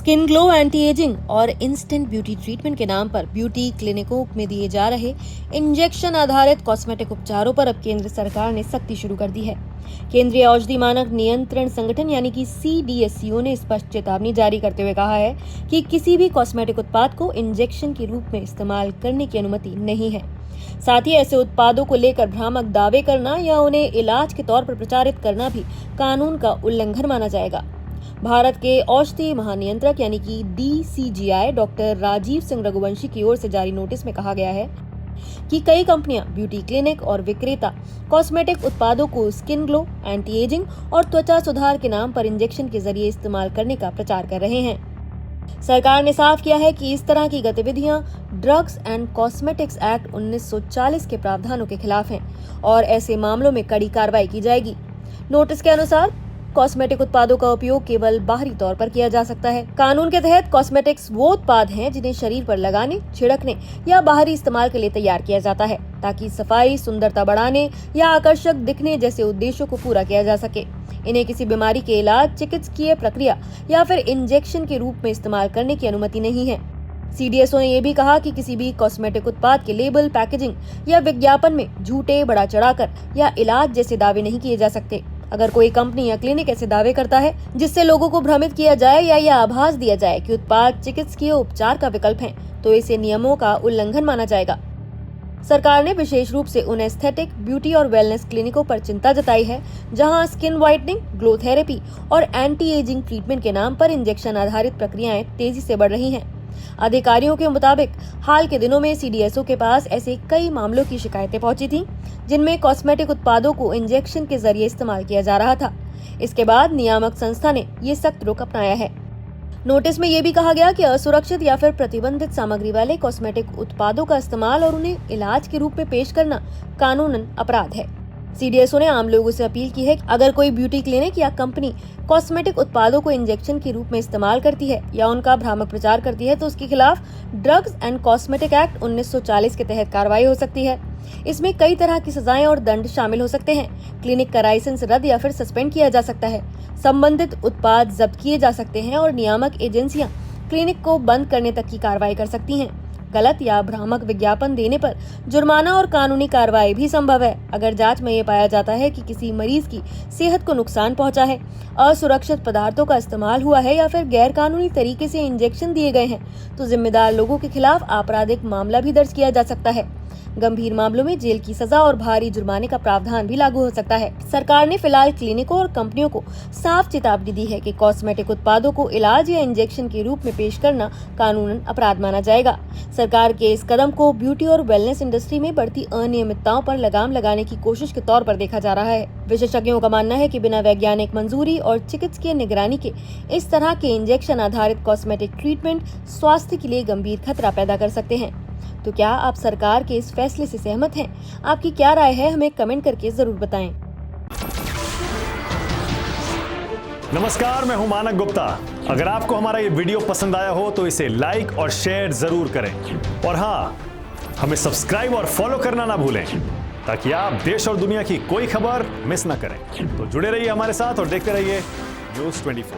Skin glow, anti ageing और instant beauty treatment के नाम पर ब्यूटी क्लिनिकों में दिए जा रहे इंजेक्शन आधारित कॉस्मेटिक उपचारों पर अब केंद्र सरकार ने सख्ती शुरू कर दी है। केंद्रीय औषधि मानक नियंत्रण संगठन यानी कि CDSCO ने स्पष्ट चेतावनी जारी करते हुए कहा है कि किसी भी कॉस्मेटिक उत्पाद को इंजेक्शन के रूप में इस्तेमाल करने की अनुमति नहीं है। साथ ही ऐसे उत्पादों को लेकर भ्रामक दावे करना या उन्हें इलाज के तौर पर प्रचारित करना भी कानून का उल्लंघन माना जाएगा। भारत के औषधि महानियंत्रक यानी कि DCGI डॉक्टर राजीव सिंह रघुवंशी की ओर से जारी नोटिस में कहा गया है कि कई कंपनियां, ब्यूटी क्लिनिक और विक्रेता कॉस्मेटिक उत्पादों को स्किन ग्लो, एंटी एजिंग और त्वचा सुधार के नाम पर इंजेक्शन के जरिए इस्तेमाल करने का प्रचार कर रहे हैं। सरकार ने साफ किया है कि इस तरह की गतिविधियां ड्रग्स एंड कॉस्मेटिक्स एक्ट 1940 के प्रावधानों के खिलाफ हैं और ऐसे मामलों में कड़ी कार्रवाई की जाएगी। नोटिस के अनुसार कॉस्मेटिक उत्पादों का उपयोग केवल बाहरी तौर पर किया जा सकता है। कानून के तहत कॉस्मेटिक्स वो उत्पाद हैं जिन्हें शरीर पर लगाने, छिड़कने या बाहरी इस्तेमाल के लिए तैयार किया जाता है ताकि सफाई, सुंदरता बढ़ाने या आकर्षक दिखने जैसे उद्देश्यों को पूरा किया जा सके। इन्हें किसी बीमारी के इलाज, चिकित्सकीय प्रक्रिया या फिर इंजेक्शन के रूप में इस्तेमाल करने की अनुमति नहीं है। CDSCO ने यह भी कहा कि किसी भी कॉस्मेटिक उत्पाद के लेबल, पैकेजिंग या विज्ञापन में झूठे, बढ़ा चढ़ाकर या इलाज जैसे दावे नहीं किए जा सकते। अगर कोई कंपनी या क्लिनिक ऐसे दावे करता है जिससे लोगों को भ्रमित किया जाए या यह आभास दिया जाए कि उत्पाद चिकित्सकीय उपचार का विकल्प है, तो इसे नियमों का उल्लंघन माना जाएगा। सरकार ने विशेष रूप से उन एस्थेटिक, ब्यूटी और वेलनेस क्लिनिकों पर चिंता जताई है जहां स्किन व्हाइटनिंग, ग्लो थेरेपी और एंटी एजिंग ट्रीटमेंट के नाम पर इंजेक्शन आधारित प्रक्रियाएं तेजी से बढ़ रही हैं। अधिकारियों के मुताबिक हाल के दिनों में CDSCO के पास ऐसे कई मामलों की शिकायतें पहुंची थीं, जिनमें कॉस्मेटिक उत्पादों को इंजेक्शन के जरिए इस्तेमाल किया जा रहा था। इसके बाद नियामक संस्था ने ये सख्त रुख अपनाया है। नोटिस में ये भी कहा गया कि असुरक्षित या फिर प्रतिबंधित सामग्री वाले कॉस्मेटिक उत्पादों का इस्तेमाल और उन्हें इलाज के रूप में पेश करना कानूनन अपराध है। CDSCO ने आम लोगों से अपील की है कि अगर कोई ब्यूटी क्लिनिक या कंपनी कॉस्मेटिक उत्पादों को इंजेक्शन के रूप में इस्तेमाल करती है या उनका भ्रामक प्रचार करती है तो उसके खिलाफ ड्रग्स एंड कॉस्मेटिक एक्ट 1940 के तहत कार्रवाई हो सकती है। इसमें कई तरह की सजाएं और दंड शामिल हो सकते हैं। क्लिनिक का लाइसेंस रद्द या फिर सस्पेंड किया जा सकता है। संबंधित उत्पाद जब्त किए जा सकते हैं और नियामक एजेंसियां क्लिनिक को बंद करने तक की कार्रवाई कर सकती हैं। गलत या भ्रामक विज्ञापन देने पर जुर्माना और कानूनी कार्रवाई भी संभव है। अगर जांच में ये पाया जाता है कि किसी मरीज की सेहत को नुकसान पहुंचा है, असुरक्षित पदार्थों का इस्तेमाल हुआ है या फिर गैर कानूनी तरीके से इंजेक्शन दिए गए हैं, तो जिम्मेदार लोगों के खिलाफ आपराधिक मामला भी दर्ज किया जा सकता है। गंभीर मामलों में जेल की सजा और भारी जुर्माने का प्रावधान भी लागू हो सकता है। सरकार ने फिलहाल क्लिनिकों और कंपनियों को साफ चेतावनी दी है कि कॉस्मेटिक उत्पादों को इलाज या इंजेक्शन के रूप में पेश करना कानूनन अपराध माना जाएगा। सरकार के इस कदम को ब्यूटी और वेलनेस इंडस्ट्री में बढ़ती अनियमितताओं पर लगाम लगाने की कोशिश के तौर पर देखा जा रहा है। विशेषज्ञों का मानना है कि बिना वैज्ञानिक मंजूरी और चिकित्सकीय निगरानी के इस तरह के इंजेक्शन आधारित कॉस्मेटिक ट्रीटमेंट स्वास्थ्य के लिए गंभीर खतरा पैदा कर सकते हैं। तो क्या आप सरकार के इस फैसले से सहमत हैं? आपकी क्या राय है, हमें कमेंट करके जरूर बताएं। नमस्कार, मैं हूं मानक गुप्ता। अगर आपको हमारा ये वीडियो पसंद आया हो तो इसे लाइक और शेयर जरूर करें और हाँ, हमें सब्सक्राइब और फॉलो करना ना भूलें ताकि आप देश और दुनिया की कोई खबर मिस ना करें। तो जुड़े रहिए हमारे साथ और देखते रहिए News 24।